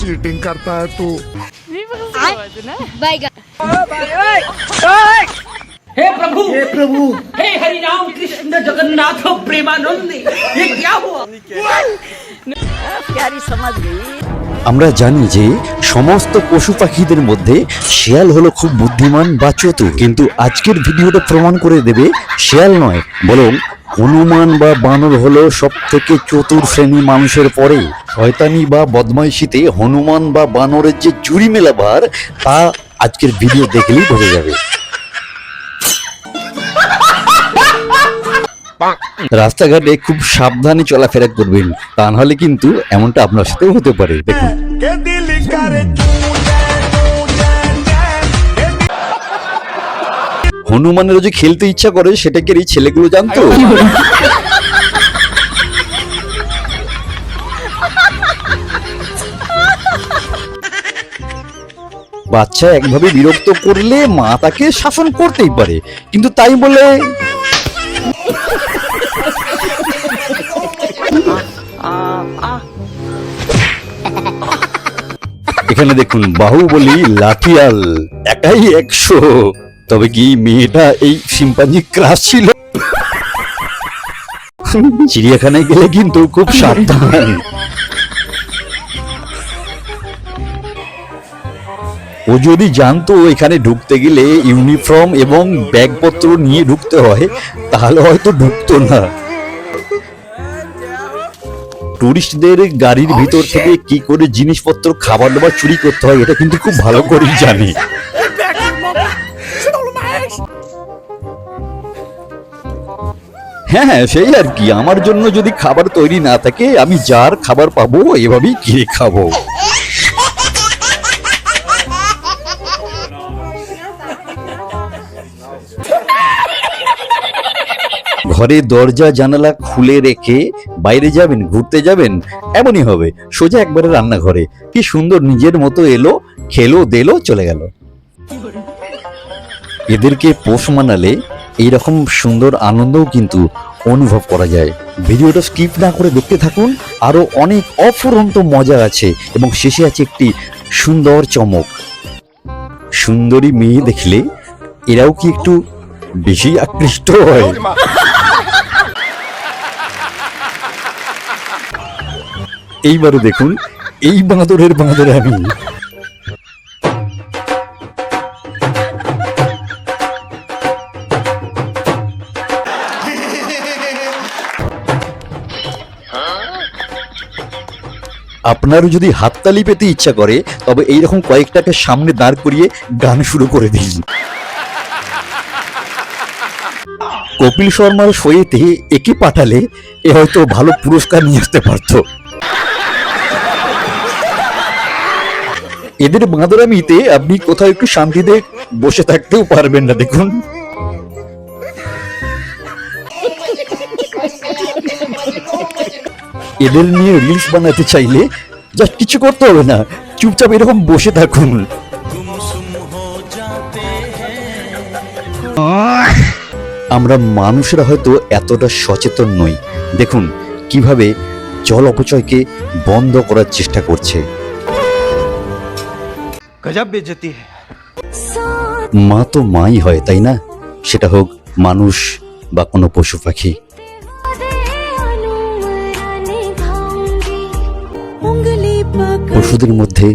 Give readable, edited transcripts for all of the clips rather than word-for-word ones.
Cheating करता है तू। हे प्रभु, हे प्रभु, हे हरि राम कृष्ण जगन्नाथ प्रेमानंद, ये क्या हुआ? प्यारी समझ गई। আমরা জানি যে সমস্ত পশু পাখিদের মধ্যে শেয়াল হলো খুব বুদ্ধিমান বা চতুর, কিন্তু আজকের ভিডিওটা প্রমাণ করে দেবে শেয়াল নয় বরং হনুমান বা বানর হলো সব থেকে চতুর শ্রেণী মানুষের পরে। শয়তানি বা বদমাইশিতে হনুমান বা বানরের যে জুড়ি মেলাবার তা আজকের ভিডিও দেখলেই বোঝা যাবে। রাস্তাঘাটে খুব সাবধানে চলাফেরা করবেন, তা নাহলে কিন্তু এমনটা আপনার সাথেও হতে পারে। দেখুন হনুমানেরও যে খেলতে ইচ্ছা করে সেটা কি এই ছেলেগুলো জানতো? বাচ্চা একভাবে বিরক্ত করলে মা তাকে শাসন করতেই পারে, কিন্তু তাই বলে এখানে দেখুন বাহুবলী লাঠিয়াল একাই 100। তবে কি মেয়েটা এই শিম্পাঞ্জি ক্রাশ ছিল? চিড়িয়াখানায় গেলে কিন্তু খুব সাবধান। ও যদি জানতো এখানে ঢুকতে গেলে ইউনিফর্ম এবং ব্যাগপত্র নিয়ে ঢুকতে হয় তাহলে হয়তো ঢুকতো না। টুরিস্টদের গাড়ির ভিতর থেকে কি করে জিনিসপত্র খাবার দাবার চুরি করতে হয় এটা কিন্তু খুব ভালো করেই জানে। হ্যাঁ সেই আর কি, আমার জন্য যদি খাবার তৈরি না থাকে আমি যার খাবার পাবো এভাবেই কিনে খাবো। ঘরে দরজা জানালা খুলে রেখে বাইরে যাবেন, ঘুরতে যাবেন, এমনই হবে সোজা একবারে রান্নাঘরে। কি সুন্দর নিজের মতো এলো, খেলো দিলো, চলে গেল। এদেরকে পোষ মানালে এইরকম সুন্দর আনন্দও কিন্তু অনুভব করা যায়। ভিডিওটা স্কিপ না করে দেখতে থাকুন, আরো অনেক অফুরন্ত মজা আছে এবং শেষে আছে একটি সুন্দর চমক। সুন্দরী মেয়ে দেখলে এরাও কি একটু বেশি আকৃষ্ট হয়? এইবারে দেখুন এই বাঁদরের বাঁদরে আমি। আপনারও যদি হাততালি পেতে ইচ্ছা করে তবে এইরকম কয়েকটাকে সামনে দাঁড় করিয়ে গান শুরু করে দিন। কপিল শর্মার শোয়েতে একে পাঠালে এ হয়তো ভালো পুরস্কার নিয়ে আসতে পারত। এদের বাঁদরামিতে আপনি কোথাও একটু শান্তিতে বসে থাকতেও পারবেন না। দেখুন এদের নিয়ে রিলস বানাতে চাইলে জাস্ট কিছু করতে হবে না, চুপচাপ এরকম বসে থাকুন। আমরা মানুষরা হয়তো এতটা সচেতন নই। দেখুন কিভাবে জল অপচয়কে বন্ধ করার চেষ্টা করছে। গজব বেইজ্জতি। মা তো মাই হয় তাই না, সেটা হোক মানুষ বা কোনো পশু পাখি। পশুদের মধ্যে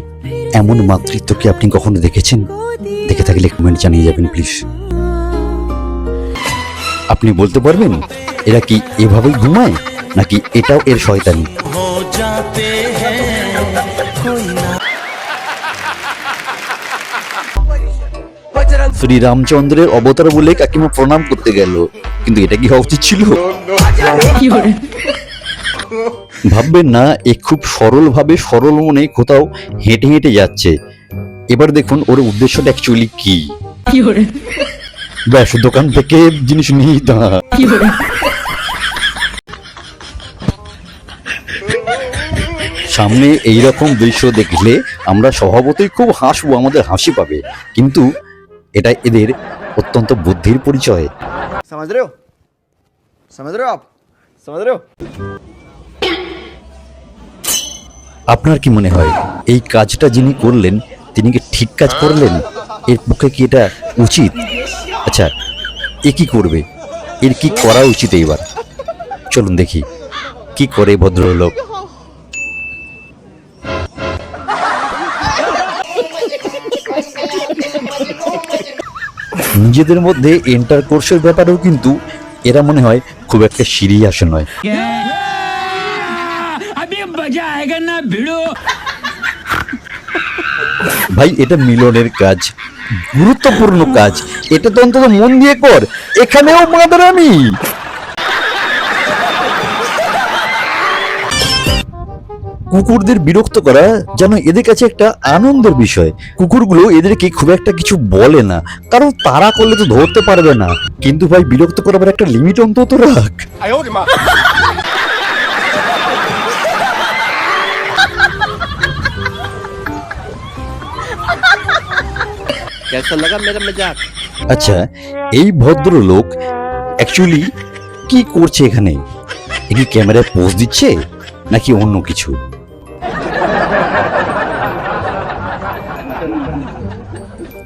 এমন মাতৃত্ব কি আপনি কখনো দেখেছেন? দেখে থাকলে কমেন্ট জানিয়ে যাবেন প্লিজ। আপনি বলতে পারবেন এরা কি এভাবেই ঘুমায় নাকি এটাও এর শয়তানি? শ্রী রামচন্দ্রের অবতার বলে কাকিমা প্রণাম করতে গেল, কিন্তু এটা কি হওয়া উচিত ছিল? ভাববেন না এ খুব সরল ভাবে সরল মনে কোথাও হেঁটে হেঁটে যাচ্ছে। এবার দেখুন ওর উদ্দেশ্যটা অ্যাকচুয়ালি কি। ব্যাস দোকান থেকে জিনিস নিয়ে দা। সামনে এইরকম দৃশ্য দেখলে আমরা স্বভাবতই খুব হাসবো, আমাদের হাসি পাবে, কিন্তু এটা এদের অত্যন্ত বুদ্ধির পরিচয়। समझ रहे हो आप? समझ रहे हो? আপনার কি মনে হয় এই কাজটা যিনি করলেন তিনি কি ঠিক কাজ করলেন? এর পক্ষে কি এটা উচিত? আচ্ছা, এ কি করবে? এর কি করা উচিত এইবার? চলুন দেখি কি করে ভদ্রলোক। নিজেদের মধ্যে ইন্টারকোর্সের ব্যাপারেও কিন্তু এরা মনে হয় খুব একটা সিরিয়াস নয়। अभी मजा आएगा ना भिड़ो। ভাই এটা মিলনের কাজ, গুরুত্বপূর্ণ কাজ, এটা তো অন্তত মন দিয়ে কর। এখানেও মাদারামি। কুকুরদের বিরক্ত করা যেন এদের কাছে একটা আনন্দের বিষয়। কুকুরগুলো এদেরকে খুব একটা কিছু বলে না, কারণ তারা করলে তো ধরতে পারবে না। কিন্তু ভাই বিরক্ত করার একটা লিমিট অন্তত রাখ। कैसा लगा मेरा मजाक? আচ্ছা, এই ভদ্রলোক অ্যাকচুয়ালি কি করছে এখানে? এ কি ক্যামেরায় পোজ দিচ্ছে নাকি অন্য কিছু?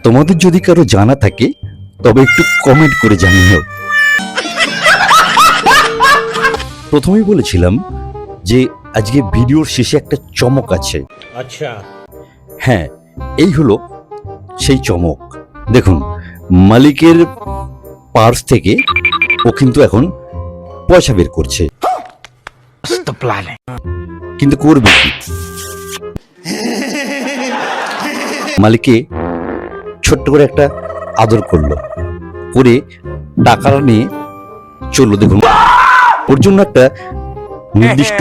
তোমাদের যদি কারো জানা থাকে তবে একটু কমেন্ট করে জানিও। প্রথমেই বলেছিলাম যে আজকে ভিডিওর শেষে একটা চমক আছে। अच्छा হ্যাঁ, এই হলো সেই চমক। দেখুন, মালিকের পার্স থেকে ও কিন্তু এখন পয়সা বের করছে, तो प्लान है। কিন্তু করবে কি? মালিককে ছোট্ট করে একটা আদর করলো, করে টাকাটা নিয়ে চললো। দেখুন, ওর জন্য একটা নির্দিষ্ট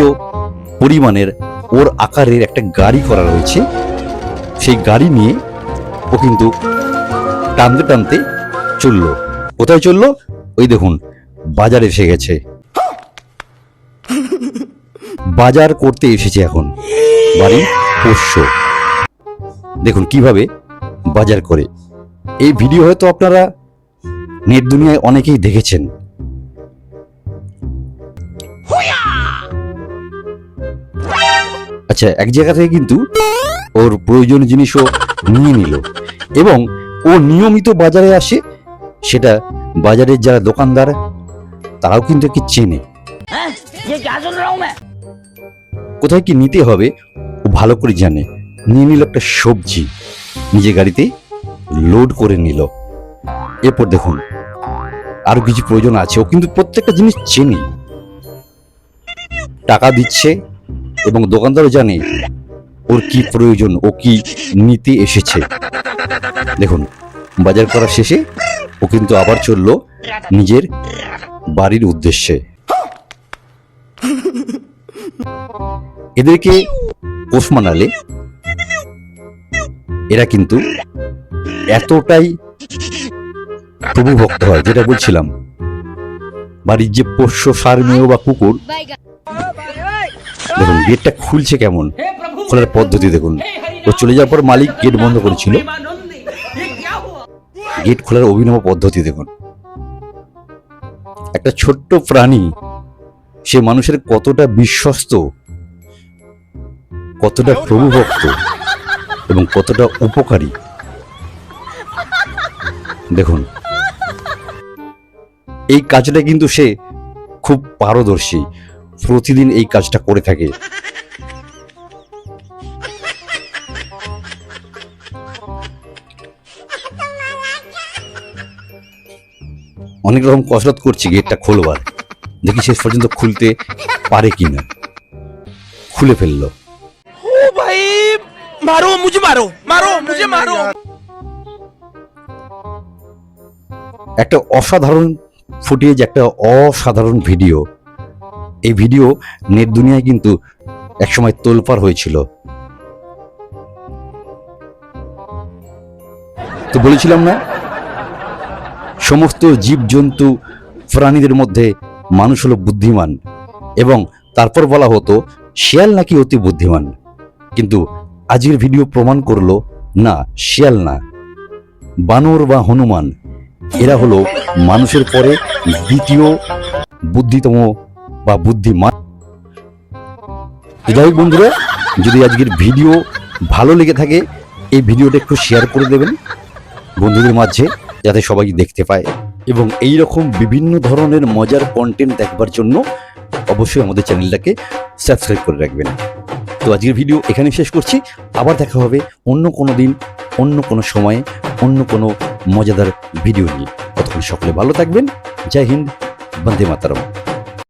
পরিমাণের ওর আকারের একটা গাড়ি করা রয়েছে। সেই গাড়ি নিয়ে ও কিন্তু টানতে টানতে চললো। কোথায় চললো? ওই দেখুন, বাজারে এসে গেছে। বাজার করতে এসেছে এখন, বাড়ি পোষ্য। দেখুন কিভাবে বাজার করে। এই ভিডিও হয়তো আপনারা নেট দুনিয়ায় অনেকেই দেখেছেন। আচ্ছা, এক জায়গা থেকে কিন্তু ওর প্রয়োজনীয় জিনিসও নিয়ে নিল এবং ও নিয়মিত বাজারে আসে। সেটা বাজারের যারা দোকানদার তারাও কিন্তু একে চেনে। ये क्या सुन रहा हूँ मैं? কোথায় কি নিতে হবে ও ভালো করে জানে। নিয়ে নিল একটা সবজি, নিজের গাড়িতে লোড করে নিল। এরপর দেখুন আরো কিছু প্রয়োজন আছে, ও কিন্তু প্রত্যেকটা জিনিস চেনে। টাকা দিচ্ছে এবং দোকানদারও জানে ওর কি প্রয়োজন, ও কি নিতে এসেছে। দেখুন, বাজার করা শেষে ও কিন্তু আবার চললো নিজের বাড়ির উদ্দেশ্যে। এদেরকে পোষ মানালে এরা কিন্তু এতটাই প্রভু ভক্ত হয়, যেটা বলছিলাম। বাড়ির যে পোষ্য ষাঁড় মেয়ে বা কুকুর, দেখুন গেটটা খুলছে কেমন, हे प्रभु খোলার পদ্ধতি দেখুন। ও চলে যাওয়ার পর মালিক গেট বন্ধ করেছিল, प्रेमानंदी, ये क्या हुआ? গেট খোলার অভিনব পদ্ধতি দেখুন। একটা ছোট্ট প্রাণী, সে মানুষের কতটা বিশ্বস্ত, কতটা প্রভুভক্ত এবং কতটা উপকারী দেখুন। এই কাজটা কিন্তু সে খুব পারদর্শী, প্রতিদিন এই কাজটা করে থাকে। অনেক রকম কসরত করছি গেটটা খোলবার, দেখি শেষ পর্যন্ত খুলতে পারে কিনা। খুলে ফেললো। ओ भाई, मारो मुझे, मारो मारो मुझे, मारो। একটা অসাধারণ ফুটেজ, একটা অসাধারণ ভিডিও। এই ভিডিও নেট দুনিয়ায় কিন্তু একসময় তোলপাড় হয়েছিল। তো বলেছিলাম না, সমস্ত জীবজন্তু প্রাণীদের মধ্যে মানুষ হলো বুদ্ধিমান, এবং তারপর বলা হতো শিয়াল নাকি অতি বুদ্ধিমান। কিন্তু আজকের ভিডিও প্রমাণ করলো না, শিয়াল না, বানর বা হনুমান, এরা হলো মানুষের পরে দ্বিতীয় বুদ্ধিতম বা বুদ্ধিমান। যাই হোক বন্ধুরা, যদি আজকের ভিডিও ভালো লেগে থাকে এই ভিডিওটা একটু শেয়ার করে দেবেন বন্ধুদের মাঝে, যাতে সবাই দেখতে পায়। এবং এই রকম বিভিন্ন ধরনের মজার কন্টেন্ট দেখবার জন্য অবশ্যই আমাদের চ্যানেলটাকে সাবস্ক্রাইব করে রাখবেন। তো আজকের ভিডিও এখানে শেষ করছি। আবার দেখা হবে অন্য কোনো দিন, অন্য কোনো সময়ে, অন্য কোনো মজাদার ভিডিও নিয়ে। ততক্ষণ সকলে ভালো থাকবেন। জয় হিন্দ, বন্দে মাতরম।